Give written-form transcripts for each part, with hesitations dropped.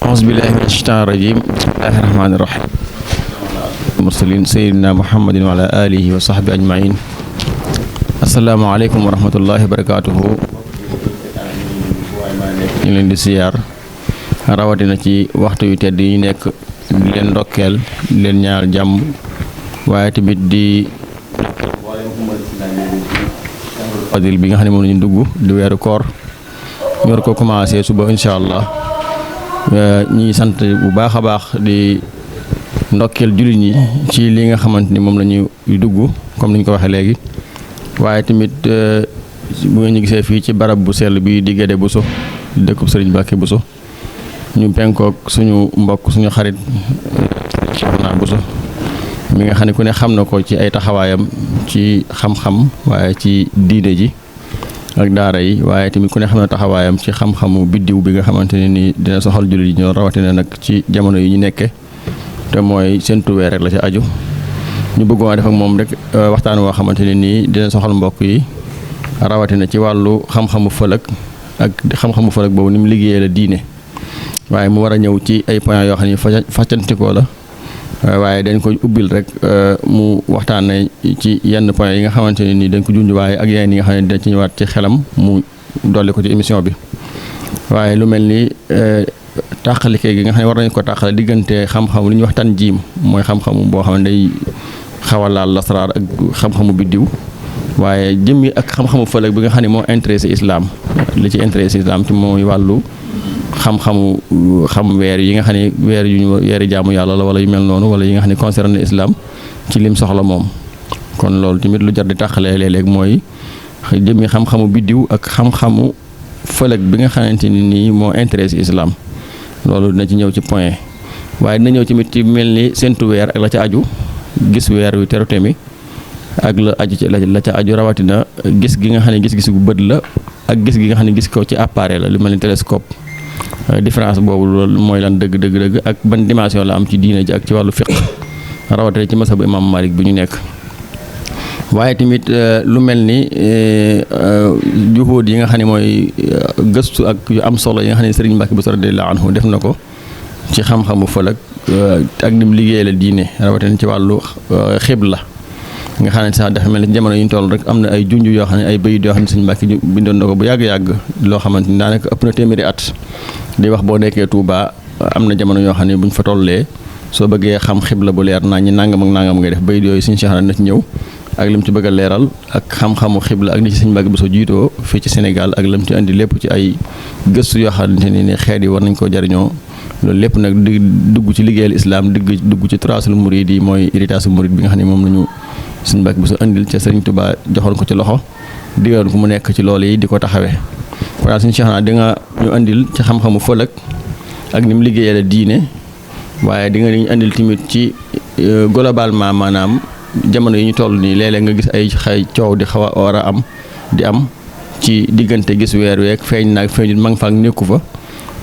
أعوذ بالله من الشيطان الرجيم بسم الله الرحمن الرحيم المرسلين سيدنا محمد وعلى آله وصحبه أجمعين السلام عليكم ورحمة الله وبركاته ñu leen di siyaar rawatina ci waxtu yu tedd yi nekk di leen ndokkeel di leen ñaar jàmm waaye tamit di fadil bi nga xam ne moom la ñu dugg di weeru koor ñu war ko commencé suba incha allah ñi sant bu baax a baax di ndokkeel jullit ñi ci li nga xamante ni moom la ñu dugg comme ni ñu ko waxee léegi waaye tamit bu ngeen ñu gisee fii ci barab bu sell bi di Guédé Bousso dëkkub Sëriñ Mbàkke Bousso ñu penkook suñu mbokk suñu xarit Cheikhouna Bousso mi nga xam ne ku ne xam na ko ci ay taxawaayam ci xam-xam waaye ci diine ji ak daara yi waaye tamit ku ne xam na taxawaayam ci xam-xamu biddiw bi nga xamante ne ni dina soxal jullit yi ñoo rawatina nag ci jamono yi ñu nekke te mooy seentu weer rek la ci aju ñu bëggoon a def ak moom rek waxtaan woo xamante ne nii dina soxal mbokk yi rawatina ci wàllu xam-xamu fëlëg ak xam-xamu fëlëg boobu ni mu liggéeyee la diine waaye mu war a ñëw ci ay points yoo xam ne faccantikoo la waaye dañ ko ubbil rek mu waxtaanee ci yenn points yi nga xamante ne nii dañ ko junj waaye ak yeneen yi nga xam ne dañ ci ñëwaat ci xelam mu dolli ko ci émission bi waaye lu mel ni tàqalikee gi nga xam ne war nañu ko tàqale diggante xam-xam li ñuy wax tanjiim mooy xam-xamu boo xam ne day xaw a laal lasraar ak xam-xamu biddiw waaye jëmmi ak xam-xamu fëlëg bi nga xam ne moo intéressé islam li ci intéressé islam ci mooy wàllu xam-xamu weer yi nga xam ne weer yu ñu weeri jaamu yàlla la wala yu mel noonu wala yi nga xam ne concerné islam ci lim soxla moom kon loolu tamit lu jar di tàqalee léeg-léeg mooy jëmmi xam-xamu biddiw ak xam-xamu fëlëg bi nga xamante ni nii moo intéressé islam loolu dina ci ñëw ci point waaye dina ñëw tamit ci mel ni séntu weer ak la ca aju gis weer wi terute mi ak la aju ci la ca aju rawatina gis gi nga xam ne gis-gis gu bët la ak gis gi nga xam ne gis ko ci appareil la lu mel ni télescope différence boobu loolu mooy lan dëgg ak ban dimension la am ci diine ji ak ci wàllu fiqh rawatina ci masabu imam Malik bi ñu nekk waaye tamit lu mel ni juhud yi nga xam ne mooy gëstu ak yu am solo yi nga xam ne Sëriñ Mbàkke Bousso radiyallahu anhu def na ko ci xam-xamu fëlëg ak nim liggéey la diine rawatina ci wàllu xibla nga xam ne sax dafa mel ni jamono yi ñu toll rek am na ay junj yoo xam ne ay bayit yoo xam ne Sëriñ Mbàkke ñu bindoon na ko bu yàgg-yàgg loo xamante ni daanaka ëpp na téeméeri at di wax boo nekkee Touba am na jamono yoo xam ne buñ fa tollee soo bëggee xam xibla bu leer naa ñi nangam ak nangam ngay def bayit yooyu Sëriñ Cheikh na ci ñëw ak lim ci bëgg a leeral ak xam-xamu xibla ak ni ci Sëriñ Mbàkke Bousso jiitoo fii ci Sénégal ak lam ci indi lépp ci ay gëstu yoo xamante ne xeet yi war nañ koo jariñoo loolu lépp nag di dugg ci liggéeyal islam dugg ci turaasul murid yi mooy héritage murid bi nga xam ne moom lañu Sëriñ Mbàkke Bousso indil ca Sëriñ Tuubaa joxoon ko ci loxo digaloon ko mu nekk ci loolu yi di ko taxawee kon Sëriñ Cheikh di nga ñu indil ci xam-xamu fëlëg ak ni mu liggéeyee la diine waaye di nga ñu indil tamit ci globalement maanaam jamono yi ñu toll nii léeg-léeg nga gis ay coow di xaw a war a am di am ci diggante gis weer week feeñ naag feeñut ma nga fa ak nekku fa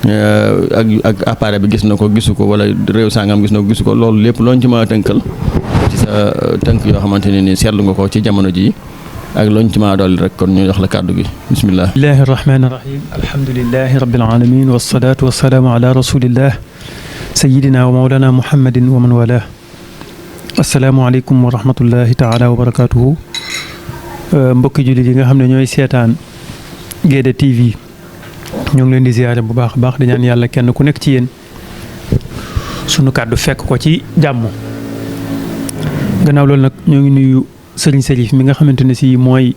ak appareil bi gis na ko gisu ko wala réew sangam gis na ko gisu ko loolu lépp looñ ci mën a tënkal ci sa tënk yoo xamante ne ni seetlu nga ko ci jamono ji ak looñ ci mën a dolli rek kon ñu jox la kàddu gi bismillah bismillahi rahmani rahim alhamdulillahi rabbil alamin wassalatu wassalaamu ala rasulillah sayidina wa mawlana muhammadin wa man wala asalaamaaleykum wa rahmatullahi taala wa barakatuhu mbokki jullit yi nga xam ne ñooy seetaan Guédé TV ñoo ngi leen di ziyaare bu baax a baax di ñaan yàlla kenn ku nekk ci yéen sunu kàddu fekk ko ci jàmm gannaaw loolu nag ñoo ngi nuyu Sëriñ Serif mi nga xamante ne si mooy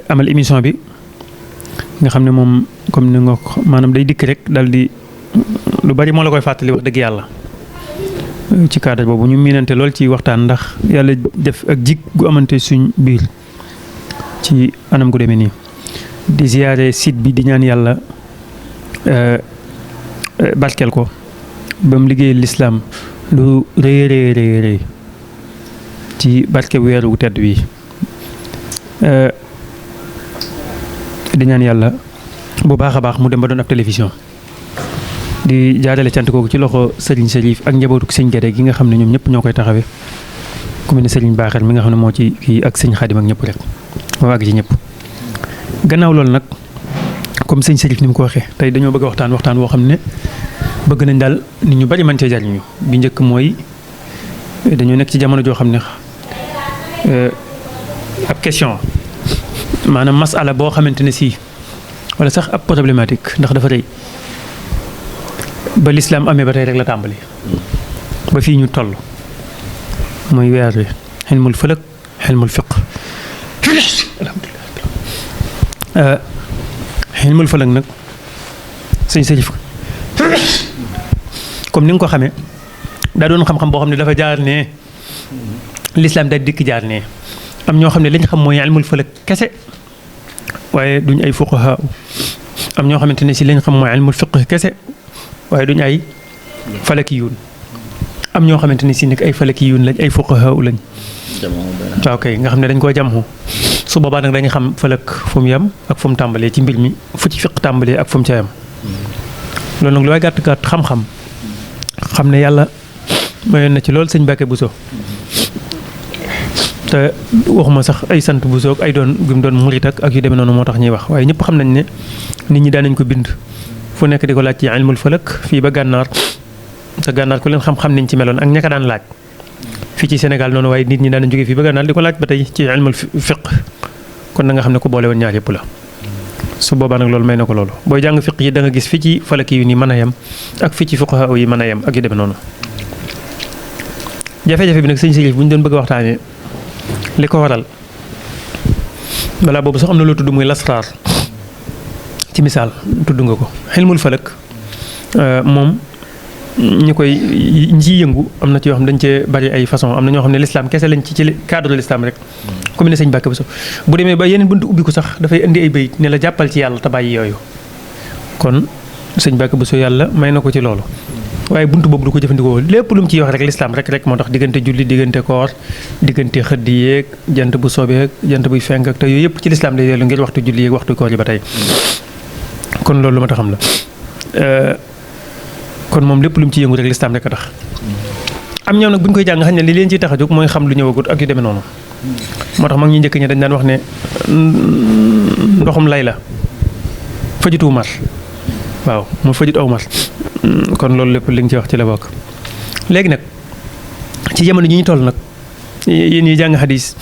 amal émission bi nga xam ne moom comme ni nga ko maanaam day dikk rek dal di lu bari moo la koy fàttali wax dëgg yàlla ci cadre boobu ñu miinante lool ci waxtaan ndax yàlla def ak jig gu amante suñ biir ci anam gu demee nii di ziyaare site bi di ñaan yàlla barkeel ko ba mu liggéey lislaam lu rëy ci barke weeru tedd wi di ñaan yàlla bu baax a baax mu dem ba doon ab télévision di jaarale cant kooku ci loxo Serigne Serif ak njabootu sëñ Guédé gi nga xam ne ñoom ñëpp ñoo koy taxawee ku mel ne Serigne Baaxel mi nga xam ne moo ci kii ak sëñ Xaadim ak ñëpp rek moo àgg ci ñëpp. gannaaw loolu nag comme sëñ Serif ni mu ko waxee tey dañoo bëgg a waxtaan woo xam ne bëgg nañ daal nit ñu bari mën cee jariñu bi njëkk mooy dañoo nekk ci jamono joo xam ne ab question maanaam masala boo xamante ne si wala sax ab problématique ndax dafa rëy ba lislaam amee ba tey rek la tàmbali ba fii ñu toll mooy weer wi xilmul fëlëk xilmul fiq xilmul fëlëk nag sëñ Sërif comme ni nga ko xamee daa doon xam-xam boo xam ne dafa jaar ne lislaam daal dikk jaar ne am ñoo xam ne li ñu xam mooy ilmul fëlëk kese waaye duñ ay fuqahaa am ñoo xamante ne si lañ xam mooy ilmul fiqh kese waaye duñ ay falakiyuun am ñoo xamante ne si nekk ay falakiyuun lañ ay fuqahaa lañ. waaw kay nga xam ne dañ koo jamhu su boobaa nag dañuy xam falak fu mu yem ak fu mu tàmbalee ci mbir mi fu ci fiq tàmbalee ak fu mu ca yem loolu nag lu waay gàtt gàtt xam-xam xam ne yàlla mayoon na ci loolu sëñ Mbàkke Buso te waxuma sax ay sant Buso ak ay doon gi mu doon murit ak yu demee noonu moo tax ñuy wax waaye ñëpp xam nañ ne nit ñi daan nañ ko bind fu nekk di ko laaj ci ilmul falak fii ba gànnaar te gànnaar ku leen xam-xam nañ ci meloon ak ñaka daan laaj fii ci Sénégal noonu waaye nit ñi daan nañ jógee fii ba gànnaar di ko laaj ba tey ci ilmul fiq kon na nga xam ne ko boole woon ñaar yëpp la su boobaa nag loolu may na ko loolu booy jàng fiq yi da nga gis fii ci falaki yu ni mën a yem ak fii ci fuqaha yi mën a yem ak yu demee noonu jafe-jafe bi nag sëñ Sërif bu ñu doon bëgg a waxtaanee li ko waral balaa boobu sax am na loo tudd muy lasraar ci misaal tudd nga ko xilmul falak moom ñi ciy yëngu am na ci yoo xam dañ cee bari ay façon am na ñoo xam ne l'islam kese lañ ci cadre l'islam rek comme ne sëñ Mbàkke Buso bu demee ba yeneen buntu ubbi ko sax dafay indi ay bayit ne la jàppal ci yàlla te bàyyi yooyu kon sëñ Mbàkke Buso yàlla may na ko ci loolu waaye buntu boobu du ko jëfandikoo lépp lu mu ciy wax rek l'islam rek moo tax diggante julli diggante koor diggante xëdd yeeg jant bu sobeek jant buy fenk ak te yooyu yëpp ci l'islam day dellu ngir waxtu julli yeeg waxtu koor yi ba tey kon loolu lu ma taxam la kon moom lépp lu mu ci yëngu rek l'islam rek a tax am ñoom nag bu ñu koy jàng xam ne li leen ciy tax a jóg mooy xam lu ñëwagut ak yu demee noonu moo tax mag ñi njëkk ñi dañ daan wax ne ndoxum lay la fajutu mar waaw mu fajut aw mar kon loolu lépp li nga ci wax ci la bokk léegi nag ci jamono ji ñu toll nag yéen ñi jàng xadis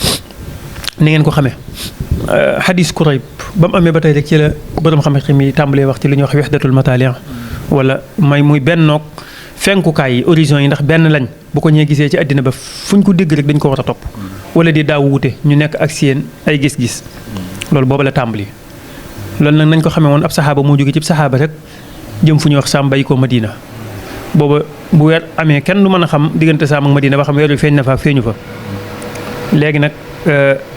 ni ngeen ko xamee xadis Kurayb ba mu amee ba tey rek ci la borom xam-xam yi tàmbalee wax ci li ñuy wax wahdatul matali' wala may muy bennoog fenkukaay yi horizon yi ndax benn lañ bu ko ñee gisee ci àddina ba fu ñu ko dégg rek dañ ko war a topp wala di daaw wute ñu nekk ak seen ay gis-gis loolu booba la tàmbali loolu nag nañ ko xamee woon ab saxaaba moo jóge ci saxaaba rek jëm fu ñuy wax Saam bay ko Madina booba bu weer amee kenn du mën a xam diggante Saam ak Madina ba xam weer wi feeñ na fa ak feeñu fa léegi nag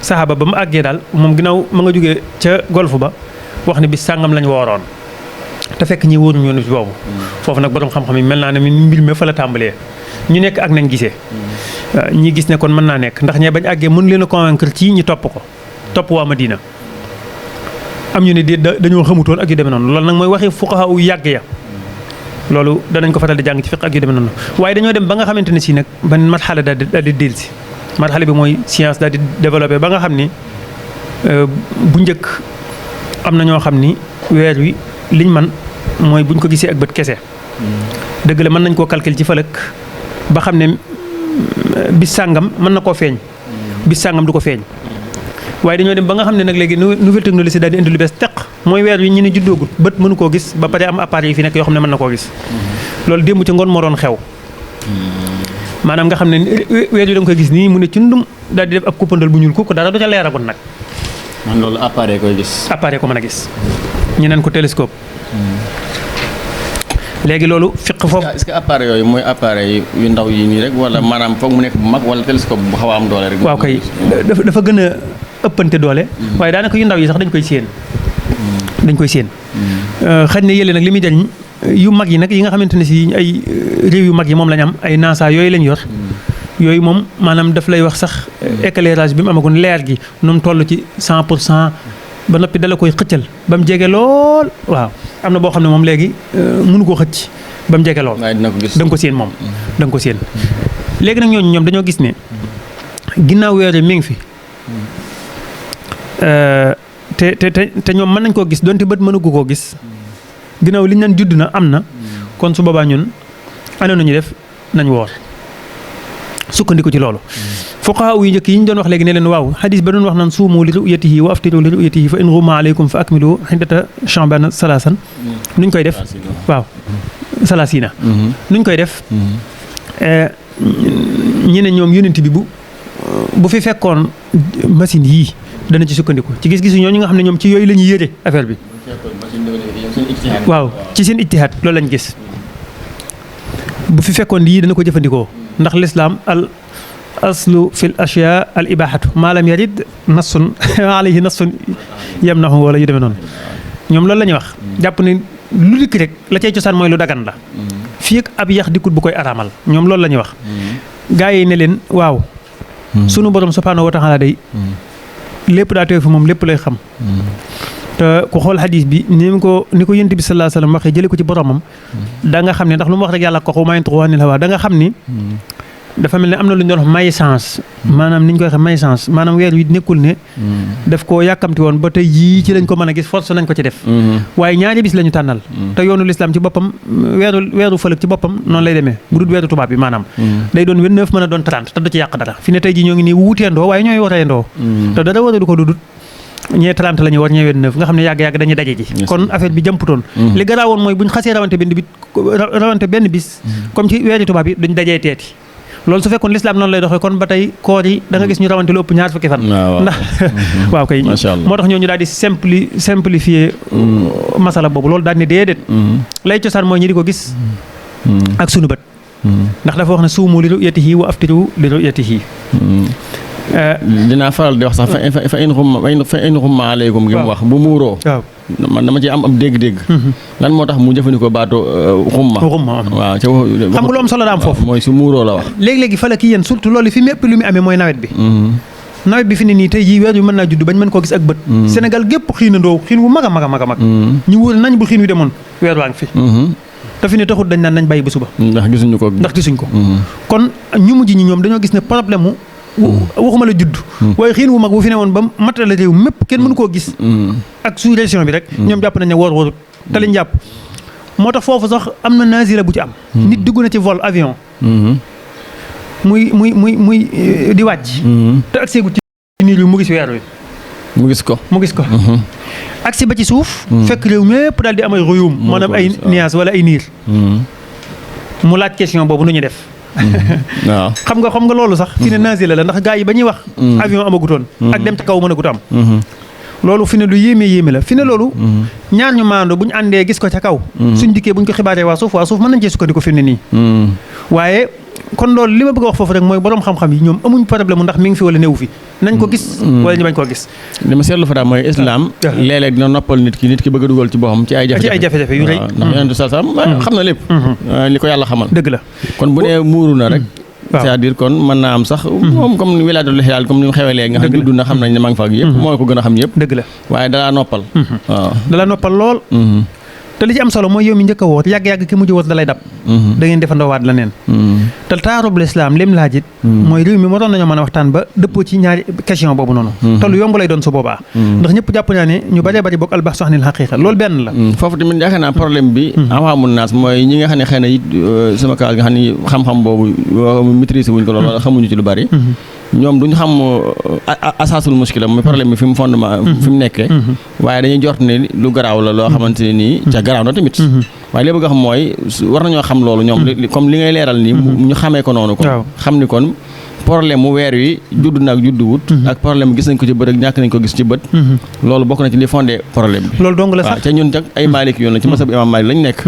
saxaaba ba mu àggee daal moom ginnaaw ma nga jógee ca golf ba wax ne bis sàngam lañ wooroon te fekk ñi wóoruñu woon bis boobu foofu nag borom xam-xam yi mel naa ne mbir mi fa la tàmbalee ñu nekk ak nañ gisee ñi gis ne kon mën naa nekk ndax ñee bañ àggee mën leen a convaincre ci ñi topp ko topp waa Madina am ñu ne dañoo xamutoon ak yu demee noonu loolu nag mooy waxi fuqaha yu yàgg ya loolu danañ ko faral di jàng ci fiqh ak yu demee noonu waaye dañoo dem ba nga xamante ne si nag ban marxala daal di dellusi marxala bi mooy science daal di développé ba nga xam ni bu njëkk am na ñoo xam ni weer wi liñ man mooy buñ ko gisee ak bët kese dëgg la mën nañ koo calcul ci falak ba xam ne bis sàngam mën na koo feeñ bis sàngam du ko feeñ waaye dañoo dem ba nga xam ne nag léegi nouvelle technologie daal di indi lu bees teq mooy weer wi ñu ne juddoogut bët mënu koo gis ba pare am appareil yi fi nekk yoo xam ne mën na koo gis loolu démb ci ngoon moo doon xew maanaam nga xam ne weer wi da nga koy gis nii mu ne ci ndum daal di def ab kuppandal bu ñuul ko dara du ca leeragut nag man loolu appareil koy gis appareil ko mën a gis ñu naan ko télescope léegi loolu fiq foofu. est-ce que appareil yooyu mooy appareil yu ndaw yi nii rek wala maanaam foog mu nekk bu mag wala télescope bu xaw a am doole rek. waaw kay dafa gën a ëppante doole. waaye daanaka yu ndaw yi sax dañ koy séen. dañ koy séen. xëy na yële nag li muy jariñ yu mag yi nag yi nga xamante ne si ay réew yu mag yi moom lañ am ay NASA yooyu lañ yor. yooyu moom maanaam daf lay wax sax éclairage bi mu amagoon leer gi nu mu toll ci 100%. ba noppi dala koy xëccal ba mu jege lool waaw am na boo xam ne moom léegi mënu koo xëcc ba mu jege lool. waaye dina ko gis da nga ko séen moom. da nga ko séen léegi nag ñooñu ñoom dañoo gis ne ginnaaw weer mi ngi fi te ñoom mën nañ koo gis donte bët mënu koo gis ginnaaw li ñu naan judd na am na kon su boobaa ñun ana nañu def nañ woor sukkandiku ci loolu fuqahaa yu njëkk yi ñu doon wax léegi ne leen waaw xadis ba doon wax naan suumu li ru'yatihi wa aftiru li ru'yatihi fa in ghumma alaykum fa akmilu iddata sha'bana salaasan nuñ koy def waaw salaasina nuñ koy def ñi ne ñoom yonent bi bu fi fekkoon machine yii dana ci sukkandiku ci gis-gisu ñoo ñi nga xam ne ñoom ci yooyu la ñuy yëre affaire bi waaw ci seen ijtihaad loolu lañ gis bu fi fekkoon yii dana ko jëfandikoo ndax lislaam al aslu fil ashyaa al ibaahatu maa lam yarid nassun alayhi nassun yamnahu wala yu demee noonu ñoom loolu la ñuy wax jàpp ne lu dikk rek la cay cosaan mooy lu dagan la fii ak ab yax dikkut bu koy araamal ñoom loolu la ñuy wax gaa yi ne leen waaw sunu borom subhaanahu wa taala day lépp daa teew fi moom lépp lay xam te ku xool xadis bi ni ko yonent bi sallallahu alayhi wa sallam waxee jëlee ko ci boromam da nga xam ne ndax lu mu wax rek yàlla ko xaw ma yantiqu anil hawaa da nga xam ni dafa mel ne am na lu ñu doon wax may chance maanaam ni ñu koy waxee may chance maanaam weer wi nekkul ne daf koo yàkkamti woon ba tey jii ci lañ ko mën a gis force nañ ko ci def waaye ñaari bis la ñu tànnal te yoonu lislaam ci boppam weeru fëlëg ci boppam noonu lay demee bu dul weeru tubaab bi maanaam day doon 29 mën a doon 30 te du ci yàq dara fi ne tey jii ñoo ngi nii wuuteendoo waaye ñooy woteendoo te dara waralu ko dudut ñee 30 la ñu war ñee 29 nga xam ne yàgg-yàgg dañuy daje ji kon affaire bi jëmputoon li garaawoon mooy buñ xasee rawante benn bis comme ci weeri tubaab yi duñ dajee teeti loolu su fekkoon lislaam noonu lay doxee kon ba tey koor yi da nga gis ñu rawante lu ëpp ñaar fukki fan ndax waaw kay moo tax ñooñu daal di simplifier masala boobu loolu daal ne déedéet lay cosaan mooy ñi di ko gis ak sunu bët ndax dafa wax ne suumu li ru'yatihi wa aftiru li ru'yatihi dinaa faral di wax sax fa in xumma aleykum gi mu wax bu muuroo man dama ci am ab dégg-dégg lan moo tax mu jëfandikoo baatu xumma waaw xam nga lu am solo daa am foofu mooy su muuroo la wax léegi-léegi fa la ki yéen surtout loolu fi mépp lu mu amee mooy nawet bi nawet bi fi ne nii tey jii weer bi mën naa judd bañ mën koo gis ak bët Sénégal gépp xiinandoo xiin wu mag a mag a mag a mag ñu wóor nañ bu xiin wi demoon weer waa ngi fi te fi ne taxut dañ naan nañ bàyyi ba suba ndax gisuñ ko kon ñu mujj ñi ñoom dañoo gis ne problème waxuma la judd waaye xiin wu mag bu fi ne woon ba matal réew mépp kenn mënu koo gis ak sous région bi rek ñoom jàpp nañ ne woor te liñ jàpp moo tax foofu sax am na nazira bu ci am nit dugg na ci vol avion muy di wàcc te accès gu ci niir yu mu gis weer wi mu gis ko accès ba ci suuf fekk réew mépp daal di am ay royaume maanaam ay nuages wala ay niir mu laaj question boobu nu ñu def waaw xam nga loolu sax fi ne nazila la ndax gaa yi ba ñuy wax avion amagutoon ak dem ci kaw mën a gut am loolu fi ne lu yéeme la fi ne loolu ñaar ñu maando bu ñu àndee gis ko ca kaw suñ dikkee bu ñu ko xibaaree waa suuf mën nañ cee sukkandiku fi mu ne nii waaye kon loolu li ma bëgg a wax foofu rek mooy borom xam-xam yi ñoom amuñ problème ndax mi ngi fi wala néew fi nañ ko gis wala ñu bañ koo gis li ma seetlu fa daal mooy islam léeg-léeg dina noppal nit ki bëgg a dugal ci boppam ci ay jafe-jafe yu rëy ndax yonent sa sam xam na lépp li ko yàlla xamal dëgg la kon bu nee muuru na rek c'est-à-dire kon mën naa am sax moom comme wilaadatul hilaal comme ni mu xewee léegi nga xam ne judd na xam nañ ne maa ngi fa ak yëpp moo ko gën a xam yëpp dëgg la waaye dalaa noppal waaw dalaa noppal lool te li ci am solo mooy yow mi njëkk a woot yàgg-yàgg ki mujj woot da lay dab da ngeen defandoo waat la neen te taarub lislaam lim laajit mooy réew mi moo doon nañoo mën a waxtaan ba dëppoo ci ñaari question boobu noonu te lu yomb lay doon su boobaa ndax ñëpp jàpp naa ne ñu bëree bëri bokk albax sax nil xaqiiqa loolu benn la foofu tamit yaakaar naa problème bi awaamun naas mooy ñi nga xam ne xëy na it sama kaw nga xam ne xam-xam boobu maîtriser wuñ ko loolu wala xamuñu ci lu bari ñoom duñu xam asaasul muskila mooy problème bi fi mu fondement fi mu nekkee waaye dañuy jort ne lu garaaw la loo xamante ne nii ca garaaw na tamit waaye li bëgg a xam mooy war nañoo xam loolu ñoom comme li ngay leeral nii ñu xamee ko noonu kon xam ni kon problème mu weer wi judd na ak juddu wut ak problème gis nañ ko ci bët ak ñàkk nañ ko gis ci bët loolu bokk na ci li fondé problème bi loolu dong la sax te ñun tak ay Maalik yoon la ci masab imam Maalik lañ nekk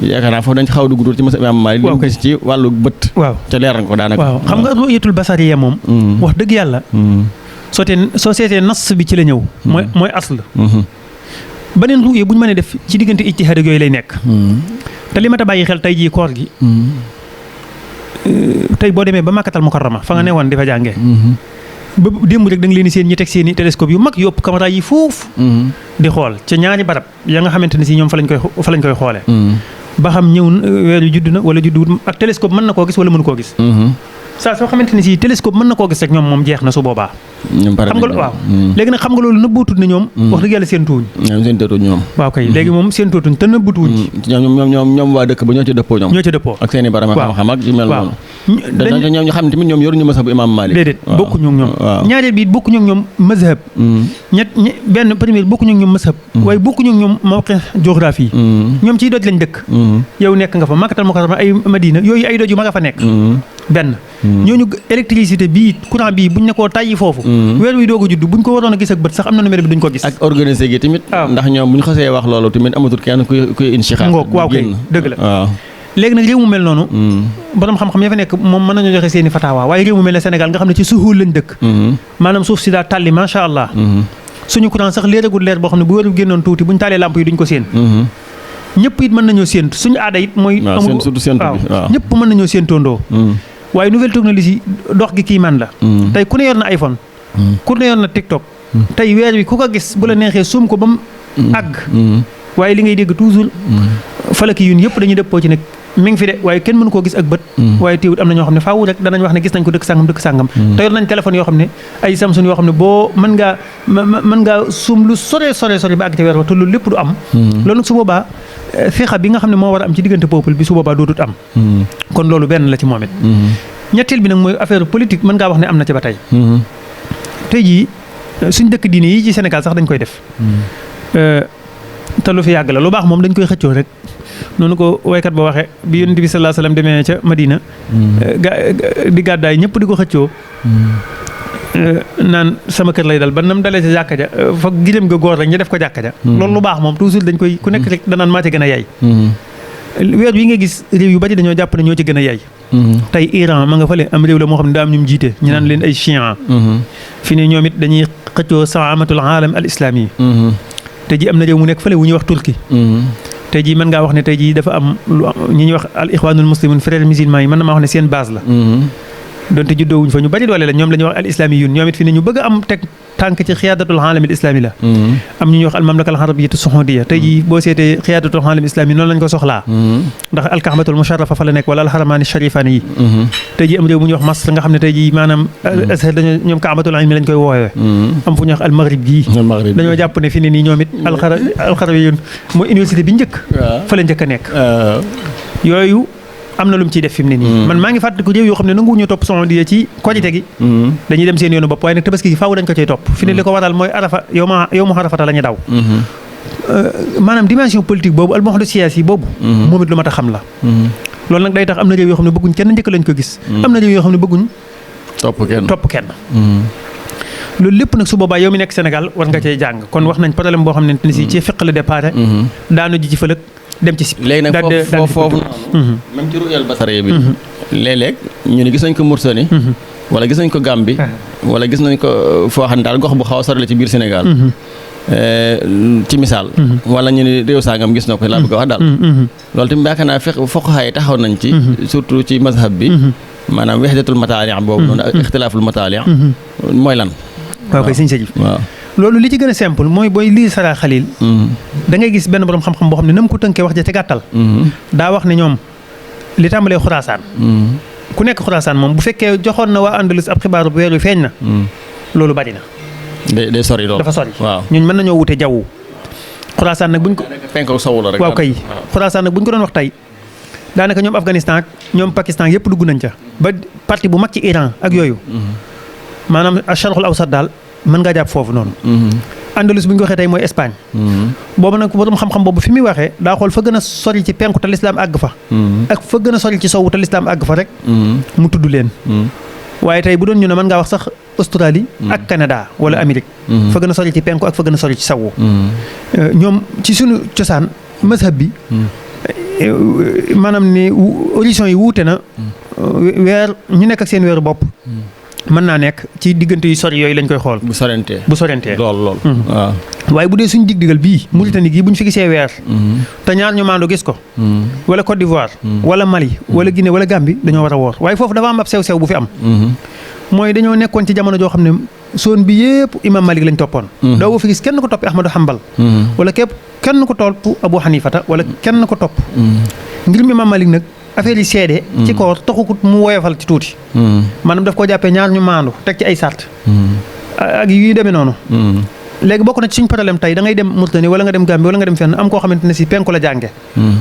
yaakaar naa foofu dañ xaw a dugg ci masab imam Maalik li ñu gis ci wàllu bët te leer na ko daanaka waaw xam nga ru'yatul basariya moom wax dëgg yàlla soo seetee nas bi ci la ñëw mooy asl beneen ru'ya bu ñu mënee def ci diggante ijtihaad ak yooyu lay nekk te li ma ta bàyyi xel tey jii koor gi tey boo demee ba Makkatal Mukarrama fa nga ne woon di fa jàngee ba démb rek da nga leen di seen ñi teg seen i télescope yu mag yóbbu caméra yi foofu di xool ca ñaari barab ya nga xamante ne si ñoom fa lañ koy xoolee ba xam ñëw weer yu judd na wala judd wut ak télescope mën na koo gis wala mënu koo gis saa soo xamante ni si télescope mën na koo gis rek ñoom moom jeex na su boobaa. ñoom pare xam nga waaw léegi nag xam nga loolu nëbbootuñ ne ñoom. wax dëgg yàlla seen tuuñ. ñoom seen tëtuñ ñoom. waaw kay léegi moom seen tootuñ te nëbbutuñ ci. ñoom waa dëkk ba ñoo ci dëppoo ñoom. ñoo ci dëppoo ak seen i barama xam-xam ak yu mel noonu. ñoom ñu xam ne tamit ñoom yoruñu mazhabu imam Malik. déedéet bokkuñu ak ñoom. ñaareel bi bokkuñu ak ñoom mazhab. benn premier bokkuñu ak ñoom mazhab. waaye bokkuñu ak ñoom mawqi géographie yi. ñoom ciy doj lañ dëkk. yow nekk nga fa Makkatal Mukarrama ay Madina yooyu ay doj yu ma nga fa nekk. benn ñooñu électricité bii courant bii buñ ne koo tàyyi foofu. weer wi doog a judd buñ ko waroon a gis ak bët sax am na numéro bi duñ ko gis. ak organisé gi tamit. ndax ñoom buñ xasee wax loolu tamit amatul kenn kuy inchixaat. ngoog waaw kay dëgg la waaw. léegi nag réew mu mel noonu. borom xam-xam ya fa nekk moom mën nañu joxe seen i fataawa waaye réew mu mel ne Sénégal nga xam ne ci suhul lañ dëkk. maanaam suuf si daa tàlli macha allah. suñu courant sax leeragul leer boo xam ne bu wéru génnoon tuuti buñ taalee lamp yi duñ ko séen. ñëpp it mën nañoo séentu suñu aada it mooy. amul waaw ñëpp mën nañoo séentoondoo. waaye nouvelle technologie dox gi kii man la. tey ku ne yor na iPhone. ku ne yor na TikTok. tey weer wi ku ko gis bu la neexee suum ko ba mu àgg. waaye li ngay dégg toujours. falaki yun yëpp dañuy dëppoo ci nag mi ngi fi de waaye kenn mënu koo gis ak bët. waaye teewut am na ñoo xam ne faaw rek danañ wax ne gis nañ ko dëkk sàngam. te yor nañ téléphone yoo xam ne ay Samsung yoo xam ne boo mën ngaa suum lu sore ba àgg ca weer wa te loolu lépp du am. loolu nag su boobaa fexa bi nga xam ne moo war a am ci diggante peuple bi su boobaa dootut am. kon loolu benn la ci moom it. ñetteel bi nag mooy affaire politique mën ngaa wax ne am na ci ba tey. tey jii suñ dëkk diine yi ci Sénégal sax dañ koy def. te lu fi yàgg la lu baax moom dañ koy xëccoo rek noonu ko waykat ba waxee bi Yonent bi sallallahu alayhi wasallam demee ca Madina. di gàddaay ñëpp di ko xëccoo. naan sama kër lay dal ba nam dalee ca jàkka ja fa gileem nga góor rek ñu def ko jàkka ja. loolu lu baax moom toujours dañ koy ku nekk rek danaan maa ci gën a yaay. weer yi nga gis réew yu bari dañoo jàpp ne ñoo ci gën a yaay. tey Iran ma nga fële am réew la moo xam ne daa am ñu jiite ñu naan leen ay chiites. fi ne ñoom it dañuy xëccoo saamatul aalam al islami. tey jii am na réew mu nekk fële wu ñuy wax Turquie. tey jii mën ngaa wax ne tey jii dafa am lu ñi ñuy wax al ixwaanul muslimun frères musulmans yi mën na maa wax ne seen base la. donte juddoo wuñ fa ñu bari doole la ñoom la ñuy wax al islamiyun ñoom it fi ne ñu bëgg a am teg tànk ci xiyaadatul aalamil islami la. am ñu ñuy wax al mamlaka al arabiyyatu saoudiya tey jii boo seetee xiyaadatul aalamil islami noonu lañ ko soxlaa. ndax al kaabatul musharrafa fa la nekk wala al haramaani sharifaani yi. tey jii am réew mu ñuy wax Masr nga xam ne tey jii maanaam Azhar dañoo ñoom kaabatul ilmi lañ koy woowee. am fu ñuy wax al maghrib gii. dañoo jàpp ne fi ne nii ñoom it alxarawiyun mooy université bi njëkk. fa la njëkk a nekk. yooyu am na lu mu ciy def fi mu ne nii. man maa ngi fàttaliku réew yoo xam ne nanguwuñu topp Saoudiya ci korite gi. dañuy dem seen yoonu bopp waaye nag tabaski gi faaw dañ ko cay topp. fi ne li ko waral mooy arafa yow mu arafata la ñu daw. maanaam dimension politique boobu al muhdath siyaasi boobu. moom it lu mat a xam la. loolu nag day tax am na réew yoo xam ne bëgguñ kenn njëkk lañ ko gis. am na réew yoo xam ne bëgguñ. topp kenn. loolu lépp nag su boobaa yow mi nekk Sénégal war nga cay jàng kon wax nañ problème boo xam ne ni si ci fiq la départ. daanu ji ci fëlëg dem ci si. léegi nag foofu même ci ru'yal basariya bi. léeg-léeg ñu ne gis nañ ko Mauritanie. wala gis nañ ko Gambie. wala gis nañ ko foo xam ne daal gox bu xaw a sori la ci biir Sénégal. ci misaal. wala ñu ne réew sangam gis na ko laa bëgg a wax daal. loolu tamit yaakaar naa fuqahaa yi taxaw nañ ci. surtout ci mazhab bi. maanaam wahdatul mataali' boobu noonu ak ixtilaaful mataali' mooy lan. waaw kay sëñ Sajif. waaw loolu li ci gën a simple mooy booy lii Sara Xalil. da ngay gis benn borom xam-xam boo xam ne na mu ko tënkee wax ja ci gàttal. daa wax ne ñoom li tàmbalee Xuraasaan. ku nekk Xuraasaan moom bu fekkee joxoon na waa Andalus ab xibaaru weer wi feeñ na. loolu bari na. day sori loolu dafa sori. waaw ñun mën nañoo wute jaww. Xuraasaan nag buñ ko. penku sowu la rek. waaw kay Xuraasaan nag buñ ko doon wax tey daanaka ñoom Afghanistan ak ñoom Pakistan yëpp dugg nañ ca. ba parti bu mag ci Iran ak yooyu. maanaam Sharqul Awsat daal mën ngaa jàpp foofu noonu. Andalus bu ñu ko waxee tey mooy Espagne. boobu nag borom xam-xam boobu fi muy waxee daa xool fa gën a sori ci penku te lislaam àgg fa. ak fa gën a sori ci sowu te lislaam àgg fa rek. mu tudd leen. waaye tey bu doon ñu ne mën ngaa wax sax Australie. ak Canada wala Amérique. fa gën a sori ci penku ak fa gën a sori ci sowu. ñoom ci suñu cosaan mazhab bi. maanaam ni horizon yi wuute na. weer ñu nekk ak seen weeru bopp. mën naa nekk ci diggante yu sori yooyu lañ koy xool. bu sorentee lool. waaw waaye bu dee suñu dig-digal bii Mauritanie gii bu ñu fi gisee weer. te ñaar ñu maandoo gis ko. wala Côte d'Ivoire. wala Mali wala Guinée wala Gambie dañoo war a woor waaye foofu dafa am ab sew-sew bu fi am. mooy dañoo nekkoon ci jamono joo xam ne zone bi yëpp Imam Malik lañ toppoon. doo fi gis kenn ko toppi Ahmadu Hanbal. wala kenn ko topp Abu Hanifata wala kenn ko topp. ngir Imam Malik nag affaire yi seede ci koor taxukut mu woyofal ci tuuti maanaam daf koo jàppee ñaar ñu maandu teg ci ay sart ak yu demee noonu léegi bokk na ci suñ problème tey da ngay dem Mauritanie wala nga dem Gambie wala nga dem fenn am koo xamante ne si penku la jànge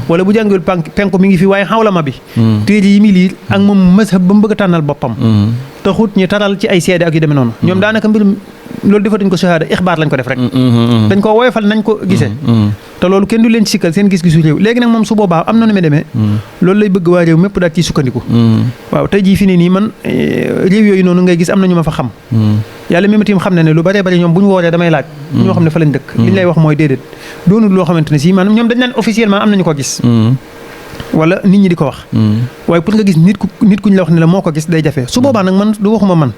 wala bu jàngewul penku mi ngi fi waaye xawlama bi téere yi mi liir ak moom mazhab ba mu bëgg a tànnal boppam taxut ñu taral ci ay seede ak yu demee noonu ñoom daanaka mbir loolu defatuñ ko shahada ixbaar lañ ko def rek dañ ko woyofal nañ ko gisee te loolu kenn du leen ci sikkal seen gis-gisu réew léegi nag moom su boobaa am na nu mu demee loolu lay bëgg waa réew mépp daal ciy sukkandiku waaw tey jii fi ne nii man réew yooyu noonu ngay gis am na ñu ma fa xam yàlla mi ma tiim xam ne lu bëree bëri ñoom bu ñu wooree damay laaj ñoo xam ne fa lañ dëkk li ñu lay wax mooy déedéet doonul loo xamante ne si maanaam ñoom dañ naan officiellement am nañu ko gis wala nit ñi di ko wax waaye pour nga gis nit ku ñu la wax ne la moo ko gis day jafe su boobaa nag man du waxuma man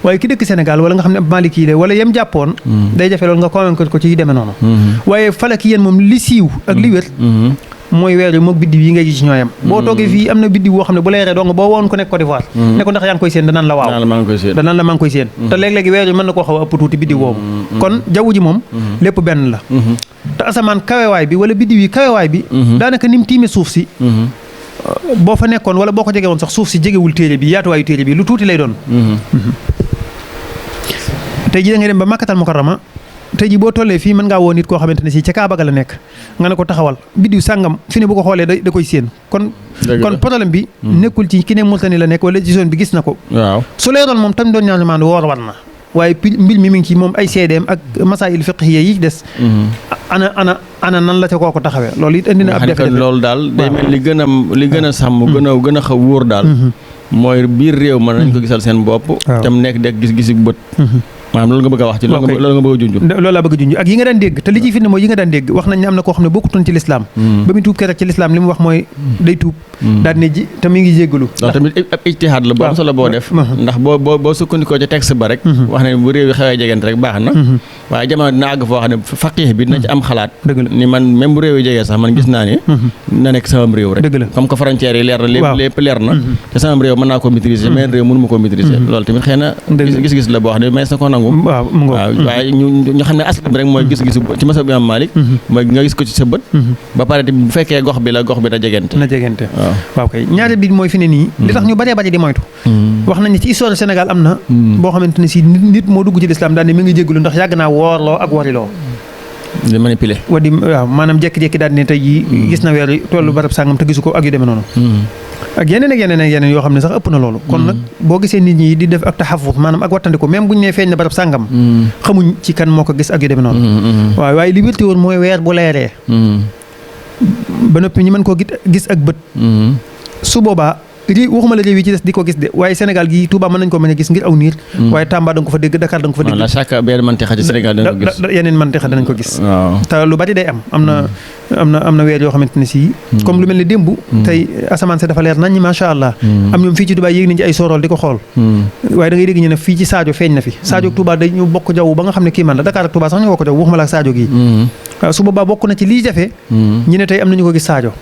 waaye ki dëkk Sénégal wala nga xam ne ab Maliki la wala yem jàppoon day jafe loolu nga convaincre ko ci demee noonu waaye falak yéen moom li siiw ak li wér mooy weer yi moog biddiw yi ngay gis ñooyam boo toogee fii am na biddiw boo xam ne bu leeree dong boo woon ko nekk Côte d'Ivoire ne ko ndax yaa ngi koy séen danaan la waaw danaan la maa ngi koy séen te léeg-léegi weer yi mën na koo xaw a ëpp tuuti biddiw boobu kon jaww ji moom lépp benn la te asamaan kawewaay bi wala biddiw yi kawewaay bi daanaka ni mu tiime suuf si boo fa nekkoon wala boo ko jege woon sax suuf si jegewul téere bi yaatuwaayu téere bi lu tuuti lay doon tey ji da ngay dem ba Makkatal Mukarrama tey jii boo tollee fii mën ngaa woo nit koo xamante ne si ca Kaaba ga la nekk nga ne ko taxawal biddiw sàngam fi ne bu ko xoolee da koy séen kon problème bi nekkul ci ki ne Mauritanie la nekk wala ci zone bi gis na ko waaw su leeroon moom tamit doon ñaan maandu woor war na waaye mbir mi ngi ci moom ay seedeem ak masaayil fiqhiyya yi des ana nan la ca kooku taxawee loolu it indi na ab jafe-jafe loolu daal day mel li gën a sàmm gën a xaw wóor daal mooy biir réew mën nañ ko gisal seen bopp tam nekk dek gis-gisi bët maanaam loolu nga bëgg a wax ci loolu nga bëgg a junj loolu laa bëgg a junj ak yi nga daan dégg te li ciy firnde mooy yi nga daan dégg wax nañ ne am na koo xam ne bokkutoon ci lislaam ba muy tuub keroog ci lislaam li mu wax mooy day tuub daal ne ji te mu ngi jéggalu ndax tamit ab ijtihaad la bu am solo boo def ndax boo sukkandikoo ca texte ba rek wax ne bu réew yi xewee jegante rek baax na waaye jamono dina àgg foo xam ne faqih bi dina ci am xalaat ni man même bu réew yi jegee sax man gis naa ne na nekk sama réew rek comme que frontières yi leer na lépp leer na te sama réew mën naa ko maîtriser mais réew mënu ma ko maîtriser loolu tamit xëy na gis-gis la boo xam ne mais na ko nangu waaw waaye ñu xam ne askan bi rek mooy gis-gisu ci masab Imam Malik mooy nga gis ko ci sa bët ba pare tamit bu fekkee gox bi na jegante waaw kay ñaari bi mooy fi ne nii li tax ñu bari di moytu wax nañ ne ci histoire Sénégal am na boo xamante ne si nit moo dugg ci lislaam daal ne mi ngi jégalu ndax yàgg naa woorloo ak wariloo di manipuler waaw maanaam jékki-jékki daal ne tey jii gis na weer yi tollu barab sàngam te gisu ko ak yu demee noonu ak yeneen yoo xam ne sax ëpp na loolu kon nag boo gisee nit ñi di def ak taxafuf maanaam ak wattandiku même buñ ne feeñ na barab sàngam xamuñ ci kan moo ko gis ak yu demee noonu waaw waaye li wérte woon mooy weer bu leeree ba noppi ñu mën koo gis ak bët su boobaa waxuma la réew yi ci des di ko gis de waaye Sénégal gi Touba mën nañ ko mën a gis ngir aw niir waaye Tamba da nga ko fa dégg Dakar da nga ko fa dégg la chaque benn mantixa ci Sénégal dana ko gis yeneen mantixa danañ ko gis te lu bari day am na weer yoo xamante ne si comme lu mel ni démb tey asamaan si dafa leer nañ macha allah am ñoom fii ci Touba yéeg nañ ci ay soorool di ko xool waaye da ngay dégg ñu ne fii ci Sadio feeñ na fi Sadio ak Touba dañu bokk jaww ba nga xam ne kii man la Dakar ak Touba sax ñu bokk jaww waxuma la ak Sadio gi waaw su boobaa bokk na ci lii jafe ñu ne tey am nañu ko gis Sadio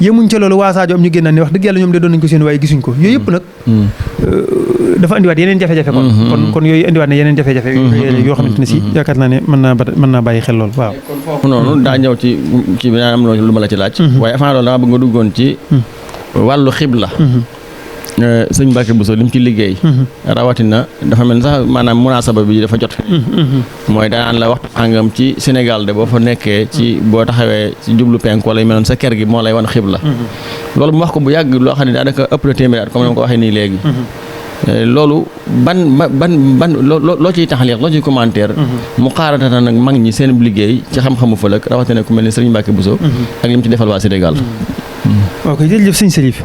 yémuñ ca loolu waa Sadio am ñu génnaan ne wax dëgg yàlla ñoom de doon nañ ko seen waaye gisuñ ko yooyu yëpp nag dafa indiwaat yeneen jafe-jafe kon yooyu indiwaat na yeneen jafe-jafe yoo xamante ne si yaakaar naa ne mën naa bàyyi xel lool waaw foofu noonu daa ñëw ci binaan am lu ma la ci laaj waaye avant loolu dama bëgg nga duggoon ci wàllu xibla sëñ Mbacke Bousso li mu ci liggéey rawatina dafa mel sax maanaam munaasaba bi dafa jot mooy danaan la waxtu sàngam ci Sénégal de boo fa nekkee ci boo taxawee ci jublu penk wala yu mel noonu sa kër gi moo lay wan xibla loolu mu wax ko bu yàgg loo xam ne daanaka ëpp na téeméer at comme ni ma ko waxee nii léegi loolu ban loo ciy taxaliq loo ciy commentaire mu xaaratana nag mag ñi seen liggéey ci xam-xamu fëlëk rawatina ku mel ni sëñ Mbacke Bousso ak li mu ci defal waa Sénégal ok jërëjëf sëñ Serif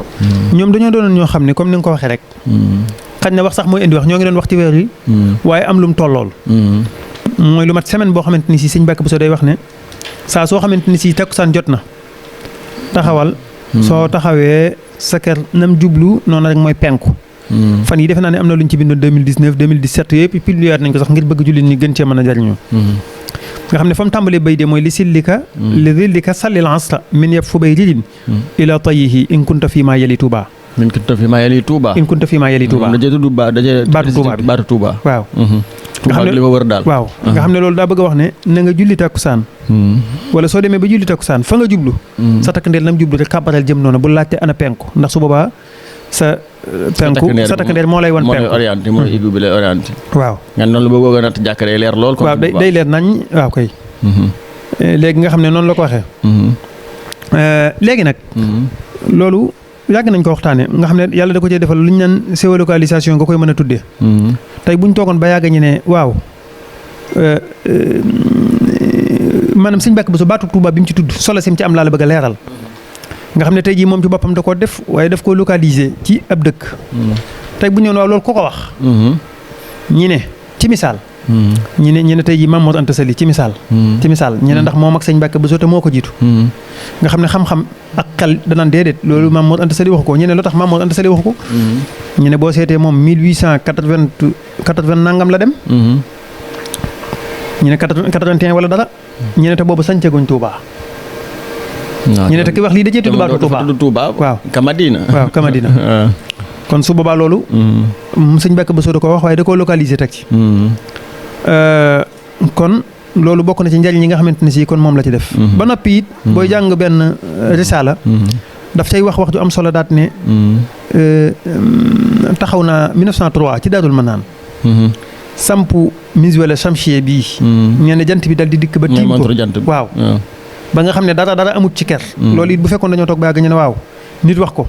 ñoom dañoo doonoon ñoo xam ne comme ni nga ko waxee rek xañ na wax sax mooy indi wax ñoo ngi doon wax ci weer wi waaye am lu mu tollool mooy lu mat semaine boo xamante ni si sëñ Mbacke Bousso day wax ne saa soo xamante ni si takkusaan jot na taxawal soo taxawee sa kër nam jublu noonu rek mooy penku fan yi defe naa ne am na lu ñu ci bindoon 2019 2017 yëpp publié nañ ko sax ngir bëgg jullit ñi gën cee mën a jariñoo nga xam ne fa mu tàmbalee bay de mooy li sillika li dillika sallil asra min yeb fu bay ridin ila tayihi in kunta fii maa yeli Touba in kunta fii maa yeli Touba in kunta fii maa yeli Touba baatu Touba waaw nga xam ne li ko wër daal. waaw nga xam ne loolu daa bëgg a wax ne na nga julli takkusaan wala soo demee ba julli takkusaan fa nga jublu sa takk ndeer nam jublu rek kàbbaral jëm noonu bu laajte ana penku ndax su boobaa sa takk ndeer moo lay wan penku moo lay orienté mooy igu bi lay orienté. waaw nga noonu la boo bëggoon a natt jàkk day leer lool. waaw day leer nañ waaw kay. léegi nga xam ne noonu la ko waxee. léegi nag. loolu yàgg nañ ko waxtaanee nga xam ne yàlla da ko cee defal lu ñu naan géolocalisation nga koy mën a tuddee. tey bu ñu toogoon ba yàgg ñu ne waaw maanaam Sëñ Mbàkke Buso baatu Tuuba bi mu ci tudd solo sim ci am laa la bëgg a leeral. nga xam ne tey jii moom ci boppam da koo def waaye daf koo localiser ci ab dëkk. tey bu ñu ñëwoon waaw loolu ku ko wax. ñi ne ci misaal. ñi ne tey jii Maam Mor Anta Sali ci misaal. ci misaal ñi ne ndax moom ak Sëñ Mbàkke Buso te moo ko jiitu. nga xam ne xam-xam ak xel danaan déedéet loolu Maam Mor Anta Sali waxu ko ñu ne lu tax Maam Mor Anta Sali waxu ko. ñu ne boo seetee moom 1880 nangam la dem. ñu ne 81 wala dara. ñu ne te boobu sañceeguñ Touba. ñu ne te ki wax lii da cee tudd baatu Touba. waaw Kamadina. waaw Kamadina. kon su boobaa loolu. Sëñ Mbàkke Buso da ko wax waaye da koo localiser teg ci. kon loolu bokk na ci njariñ yi nga xamante ne si kon moom la ci def. ba noppi it booy jàng benn risaala. daf cay wax ju am solo daat ne. taxaw naa 1903 ci Daarul Manaan. sampu miswala chamchier bii. ñu ne jant bi dal di dikk ba. tiim ko waaw. ba nga xam ne dara amut ci ker. loolu it bu fekkoon dañoo toog ba yàgg ñu ne waaw nit wax ko.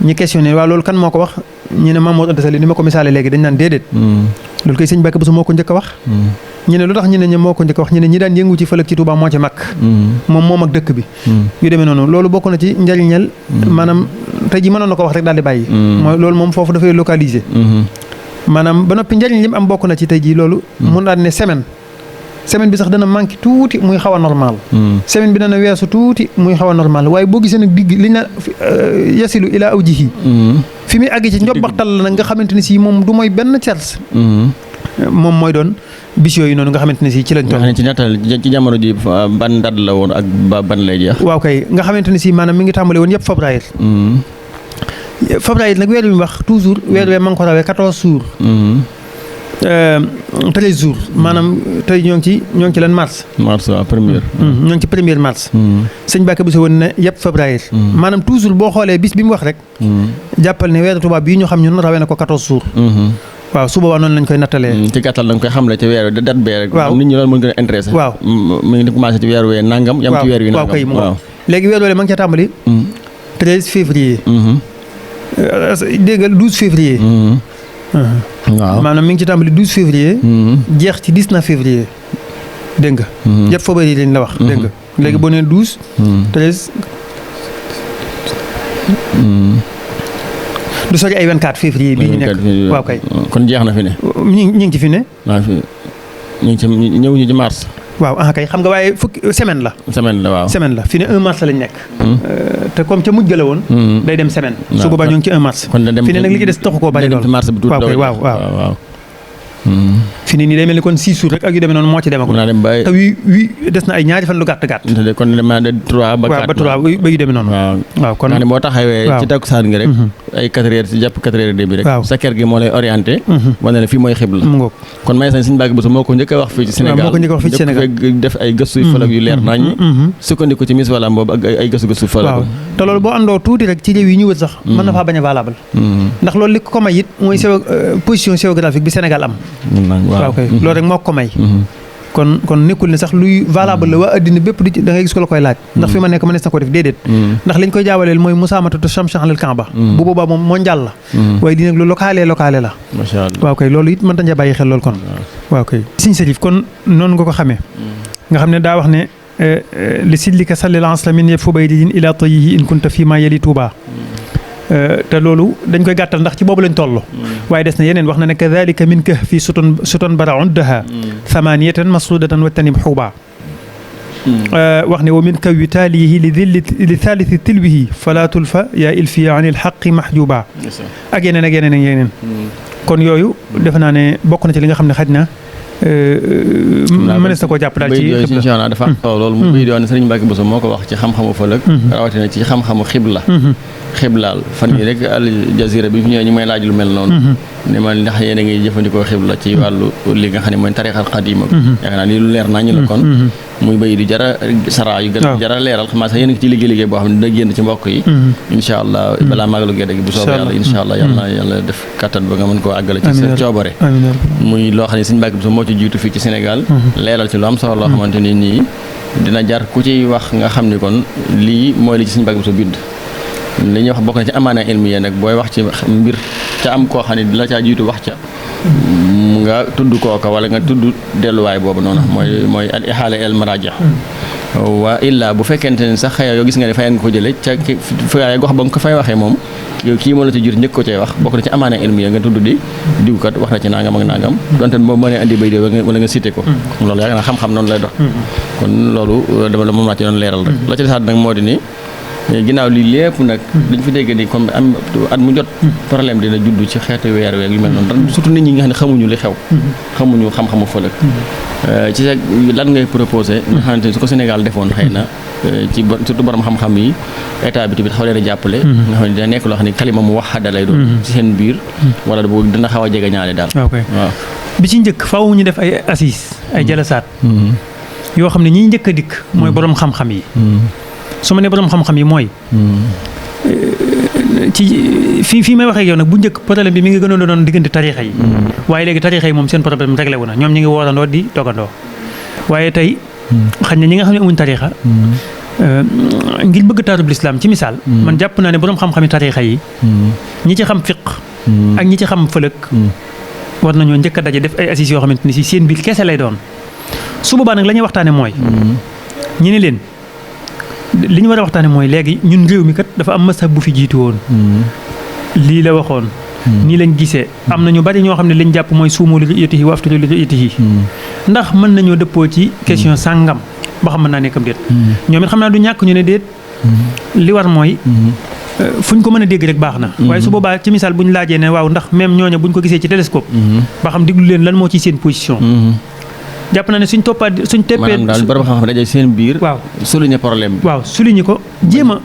ñi questionné waaw loolu kan moo ko wax ñu ne Maam Mor Anta Sali ni ma ko misaale léegi dañ naan déedéet. loolu koy Sëñ Mbàkke Buso moo ko njëkk a wax. ñu ne lu tax ñu ne moo ko njëkk a wax ñu ne ñi daan yëngu ci fëlëg ci Touba moo ci mag. moom ak dëkk bi. yu demee noonu loolu bokk na ci njariñal maanaam tey ji mënoon na ko wax rek daal di bàyyi. mooy loolu moom foofu dafay localiser. maanaam ba noppi njariñ li mu am bokk na ci tey jii loolu. mun naa ne semaine bi sax dana manqué tuuti muy xaw a normal. semaine bi dana weesu tuuti muy xaw a normal waaye boo gisee nag digg li na yasilu ila aw jihi fi muy àgg ci njobbaxtal la nag nga xamante ne si moom du mooy benn cers. moom mooy doon bis yooyu noonu nga xamante ne si ci lañ toll. ci nettal ci jamono ji ban date la woon ak ban lay jeex. waaw kay nga xamante ne si maanaam mi ngi tàmbale woon yëpp février. février nag weer bi mu wax toujours weer wee ma ngi ko rawee 14 jours. 13 jours maanaam tey ñoo ngi ci lan mars. mars waaw première. ñoo ngi ci première mars. Sëñ Mbàkke Buso woon ne yëpp février. maanaam toujours boo xoolee bis bi mu wax rek. jàppal ne weeru tubaab bii ñu xam ñun rawee na ko 14 jours. waaw su boobaa noonu lañ koy nattalee. ci gàttal da nga koy xamle ci weer wi date bee rek. waaw nit ñi loolu mën gën a intéressé. waaw mu ngi commencé ci weer wee nangam. yam ci weer wi nangam waaw kay waaw léegi weer wala ma ngi ca tàmbali. 13 février. dégg nga 12 février. waaw maanaam mi ngi ci tàmbali 12 février. jeex ci 19 février. dégg nga. yëpp février lañ la wax. dégg nga léegi boo nee 12. 13. du sori ay 24 février bii ñu nekk waaw kay. kon jeex na fi ne. ñu ngi ci fi ne. waaw ñu ngi ci ñëw ñu ci mars. waaw kay xam nga waaye fukki semaine la. semaine la waaw semaine la fi ne 1 mars lañ nekk. te comme ca mujj la woon. day dem semaine. su boobaa ñu ngi ci 1 mars. kon dem fi ne nag li ci des taxu koo bari lool. mars bi tuuti waaw. fi ne nii day mel ni kon 6 jours rek ak yu demee noonu moo ci demagul. te wi des na ay ñaari fan lu gàtt gàtt. kon dama de 3 ba 4 ba 3 ba yu demee noonu. waaw kon boo taxawee ci takkusaan gi rek. ay 4 heures ci jàpp 4 heures bi rek. sa kër gi moo lay orienté. wane ne fii mooy xibla. mu ngoog kon may sañ Sëñ Mbàkke Buso moo ko njëkk a wax fii ci Sénégal. moo ko njëkk a wax fii ci Sénégal def ay gëstu yu falak yu leer naññi. sukkandiku ci mis wala boobu ak ay gëstu falak. waaw te loolu boo àndoo tuuti rek ci réew yi ñu wër sax. mën na faa bañ a valable. ndax loolu li ko may it mooy position géographique bi Sénégal am. waaw kay loolu rek moo ko may. kon nekkul ne sax luy valable la waa addina bépp di da ngay gis ko la koy laaj. ndax fi ma nekk mënees na ko def déedéet. ndax liñ koy jaawaleel mooy musaamatatu Shamsi alal Kaaba. bu boobaa moom mondial la. waaye di nag lu locale la. macha allah waaw kay loolu it mën tañ bàyyi xel loolu kon. waaw kay Sëñ Sërif kon noonu nga ko xamee. nga xam ne daa wax ne li sidlika sallil asla min yëpp fu bay di ila tayihi in kunta fii maa yali Tuuba. te loolu dañ koy gàttal ndax ci boobu lañ toll. waaye des na yeneen wax na ne kadalika min kah fii suton baraun daha thamaniyatan masrudatan wa tanib xuuba wax ne wa min kaw yu taalihi li thalithi tilwihi fala tulfa yaa ilfiya an il xaqi mahjuba ak yeneen kon yooyu defe naa ne bokk na ci li nga xam ne xaj na mënees na koo jàpp daal ci xibla dafa am solo loolu mu bay doon Sëriñ Mbàkke Buso moo ko wax ci xam-xamu fëlëg rawatina ci xam-xamu xiblaal fan yi rek Al Jazeera bi fi ñëwee ñu may laaj lu mel noonu ne ma ndax yéen a ngi jëfandikoo xibla ci wàllu li nga xam ne mooy tariixal xadiima yaakaar naa lii lu leer nañu la kon muy bay di jara sara yu gën a jara leeral xam naa sax yéen a ngi ci liggéey boo xam ne dina génn ci mbokk yi incha allah balaa magalu gerte gi bu soobee yàlla incha allah yàlla def kattan ba nga mën koo àggale ci sa coobare muy loo xam ne Sëñ Mbàkke Buso moo ci jiitu fii ci Sénégal leeral ci lu am solo loo xamante ni nii dina jar ku ciy wax nga xam ni kon lii mooy li ci Sëñ Mbàkke Buso bind li ñuy wax bokk na ci amaana ilmiya nag booy wax ci mbir ca am koo xam ne di la caa jiitu wax ca nga tudd kooka wala nga tudd delluwaay boobu noonu mooy al ihaala el maraja waa illa bu fekkente ne sax xëy yoo gis nga ne fay nga ko jële ca fay gox ba nga ko fay waxee moom yow kii moo la ci jur njëkk ko cay wax bokk na ci amaana ilmiya nga tudd di diwkat wax na ci nangam ak nangam donte moom moo ne andi bay dé wala nga cité ko loolu yaakaar naa xam-xam noonu lay dox kon loolu dama la moom laa ci doon leeral rek la ci desaat nag moo di ni ginnaaw lii lépp nag dañ fi dégg ni comme am at mu jot problème dina judd ci xeetu weer yu mel noonu surtout nit ñi nga xam ne xamuñu li xew xamuñu xam-xamu fëlëg ci sa lan ngay proposé nga xamante su ko Sénégal defoon xëy na ci surtout borom xam-xam yi état bi tamit xaw leen a jàppale nga xam ne dina nekk loo xam ne kalima mu waxada lay doon ci seen biir wala boobu dina xaw a jege ñaale daal waaw bi ci njëkk faaw ñu def ay assises ay jalasaat yoo xam ne ñi njëkk a dikk mooy borom xam-xam yi su ma nee borom xam-xam yi mooy ci fii may waxee ak yow nag bu njëkk problème bi mi ngi gënoon doon diggante tariixa yi waaye léegi tariixa yi moom seen problème réglé wu na ñoom ñi ngi woorandoo di dogandoo waaye tey xañ na ñi nga xam ne amuñ tariixa ngir bëgg taarub lislaam ci misaal man jàpp naa ne borom xam-xami tariixa yi ñi ci xam fiq ak ñi ci xam fëlëg war nañoo njëkk a daje def ay assises yoo xamante ni si seen biir kese lay doon su boobaa nag la ñuy waxtaane mooy ñi ne leen li ñu war a waxtaane mooy léegi ñun réew mi kat dafa am masab bu fi jiitu woon lii la waxoon nii lañ gisee am na ñu bari ñoo xam ne lañ jàpp mooy suumu li ru'yatihi wa aftiru li ru'yatihi ndax mën nañoo dëppoo ci question sàngam ba xam mën naa nekkam déet ñoom it xam naa du ñàkk ñu ne déet li war mooy fu ñu ko mën a dégg rek baax na waaye su boobaa ci misaal bu ñu laajee ne waaw ndax même ñooña bu ñu ko gisee ci télescope ba xam diglu leen lan moo ci seen position jàpp naa ne suñ teppee maanaam daal borom xam-xam daje seen biir waaw souligner problème bi waaw souligner ko jéem a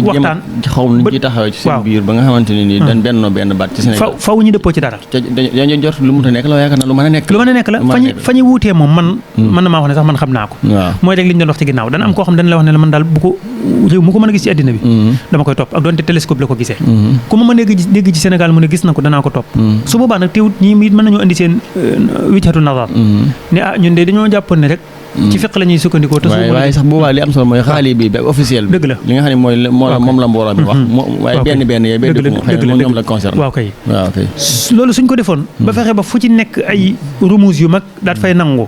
waxtaan xaw nañ ci taxawee ci seen biir ba nga xamante ne nii dañ benn baat ci Sénégal faw ñu dëppoo ci dara dañu jot lu mënta nekk la yaakaar naa lu mën a nekk la fa ñu wuutee moom man na maa wax ne sax man xam naa ko mooy rek li ñu doon wax ci ginnaaw dana am koo xam dañ la wax ne la man daal bu ko réew mu ko mën a gis ci àddina bi dama koy topp ak doonte télescope la ko gisee ku ma mën a dégg ci Sénégal mu ne gis na ko danaa ko topp su boobaa nag teewut ñi it mën nañoo indi seen wijhatu nazar ne ñun de dañoo jàppoon ne rek ci fiq la ñuy sukkandikoo te waaye sax boobaa li am solo mooy xaali bi ak officiel bi dëgg la li nga xam ne mooy moom la mbooloo mi wax waaye benn yee benn ñoom la concerne waaw kay loolu suñ ko defoon ba fexe ba fu ci nekk ay rumus yu mag daat fay nangu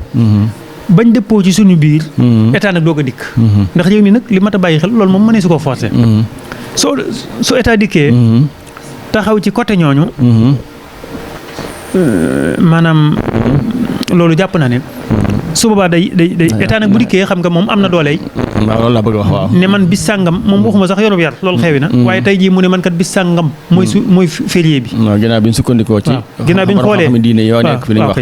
bañ dëppoo ci suñu biir état nag doog a dikk ndax réew mi nag li mat a bàyyi xel loolu moom mënee su ko forcé soo état dikkee taxaw ci côté ñooñu maanaam loolu jàpp naa ne su boobaa day état nag bu dikkee xam nga moom am na doole waaw loolu laa bëgg wax waaw ne man bis sàngam moom waxuma sax yorub yar loolu xewi na waaye tey jii mu ne man kat bis sàngam mooy férié bi ginnaaw bi ñu sukkandikoo ci ginnaaw bi ñu xoolee diine yoo nekk fi li ñu wax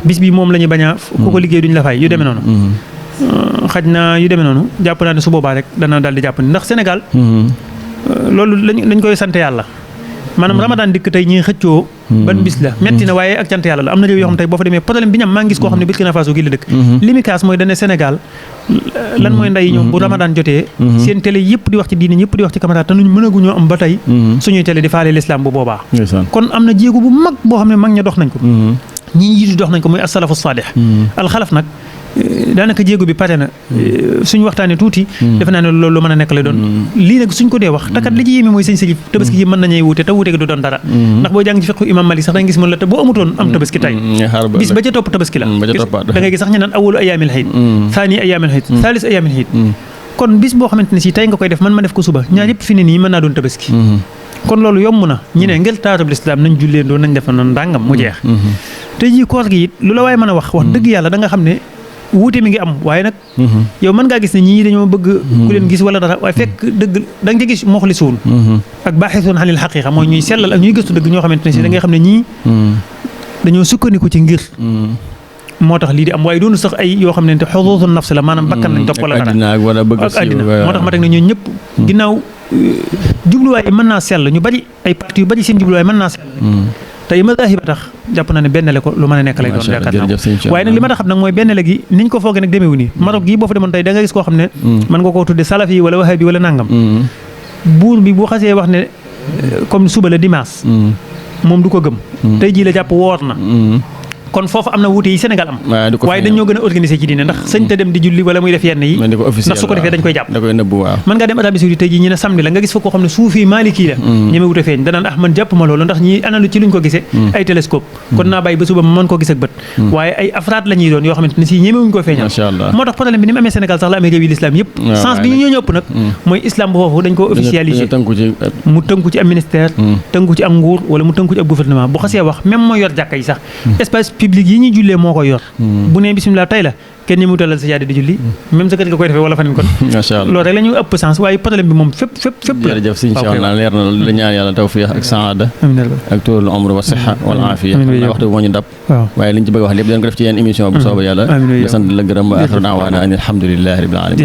bis bi moom la ñu bañ a ku ko liggéey duñ la fay yu demee noonu xaj na yu demee noonu jàpp naa ne su boobaa rek dana daal di jàpp ni ndax Sénégal loolu lañ koy sant yàlla maanaam Ramadan dikk tey ñi xëccoo ban bis la metti na waaye ak cant yàlla la am na réew yoo xam tey boo fa demee problème bi ñam maa ngi gis koo xam ne Burkina Faso gi la dëkk li mi kaas mooy dane Sénégal lan mooy nday ñoom bu Ramadan jotee seen télé yëpp di wax ci diine ñëpp di wax ci camarade te nuñ mënaguñoo am ba tey suñuy télé di faale l'islam bu boobaa kon am na jéego bu mag boo xam ne mag ña dox nañ ko ñi jiitu dox nañ ko muy as-salafu saalih alxalaf nag daanaka jéego bi pare na suñu waxtaanee tuuti defe naa ne loolu lu mën a nekk lay doon lii nag suñ ko dee wax takat li ci yéeme mooy sëñ Sërif tabaski yi mën nañuy wuute te wuute gi du doon dara ndax boo jàng ci fiqhu imam Malik sax da nga gis mën la te boo amutoon am tabaski tey bis ba ca topp tabaski la da ngay gis sax ñu naan awalu ayaamil xiid saani ayaamil xiid saalis ayaamil xiid kon bis boo xamante ne si tey nga koy def man ma def ko suba ñaar yëpp fi ne nii mën naa doon tabaski kon loolu yomb na ñu ne ngir taarub lislaam nañ julleendoo nañ def noonu ndàngam mu jeex te ji koor gi it lu la waaye mën a wax dëgg yàlla da nga xam ne wuute mi ngi am waaye nag yow mën ngaa gis ne ñii dañoo bëgg ku leen gis wala dara waaye fekk dëgg da nga gis moxlisuun ak baaxisuun xalil xaqiiqa mooy ñuy sellal ak ñuy gëstu dëgg ñoo xamante ne si da ngay xam ne ñii dañoo sukkandiku ci ngir moo tax lii di am waaye doonu sax ay yoo xam ne te xuduusu nafs la maanaam bakkan lañ topp wala dara ak àddina moo tax ma teg ne ñooñu ñëpp ginnaaw jubluwaay yi mën naa sell ñu bari ay parti yu bari seen jubluwaay mën naa sell te tey mazahib tax jàpp na ne benn le ko lu mën a nekk lay doon yaakaar naa waaye nag li ma tax xam nag mooy benn le gi niñ ko foogee nag demeewu nii Maroc gii boo fa demoon tey da nga gis koo xam ne mën nga koo tudde salafi wala wahabi wala nangam buur bi bu xasee wax ne comme suba la dimanche moom du ko gëm tey jii la jàpp woor na kon foofu am na wuute yi Sénégal am waaye dañ ñoo gën a organiser ci diine ndax sëñ te dem di julli wala muy def yenn yi ndax su ko defee dañ koy jàpp mën nga dem Arabie Saoudite tey jii ñu ne samedi la nga gis fa koo xam ne suufi maliki la ñeme wut a feeñ danaan ah man jàpp ma loolu ndax ñi analu ci luñ ko gisee ay télescope kon naa bàyyi ba suba ma mën koo gis ak bët waaye ay afraad la ñuy doon yoo xamante ne si ñemewuñ koo feeñal moo tax problème bi ni mu amee Sénégal sax la amee réew yi l'islam yëpp sens bi ñu ñoo ñëpp nag mooy islam bu foofu dañ ko officialiser mu tënku ci am ministère tënku ci am nguur wala mu tënku ci ab gouvernement bu xasee wax même mooy yor jàkka yi sax espace public yi ñuy jullee moo koy yor bu nee bismillah tey la kenn ñi mu talal sa jaade di julli même sa kër nga koy defee wala faneen kon loolu rek la ñu ëpp sens waaye problème bi moom fépp jërëjëf sëñ Cheikh naa leer na la ñaan yàlla tawfiq ak saada ak tuulul umr wa siha wal afiya waxtu moo ñu dab waaye liñ ci bëgg wax lépp dañ ko def ci yenn émission bu soobee yàlla di sant la gërëm ba aaxiru da'waana an alhamdulillahi rabbil alamin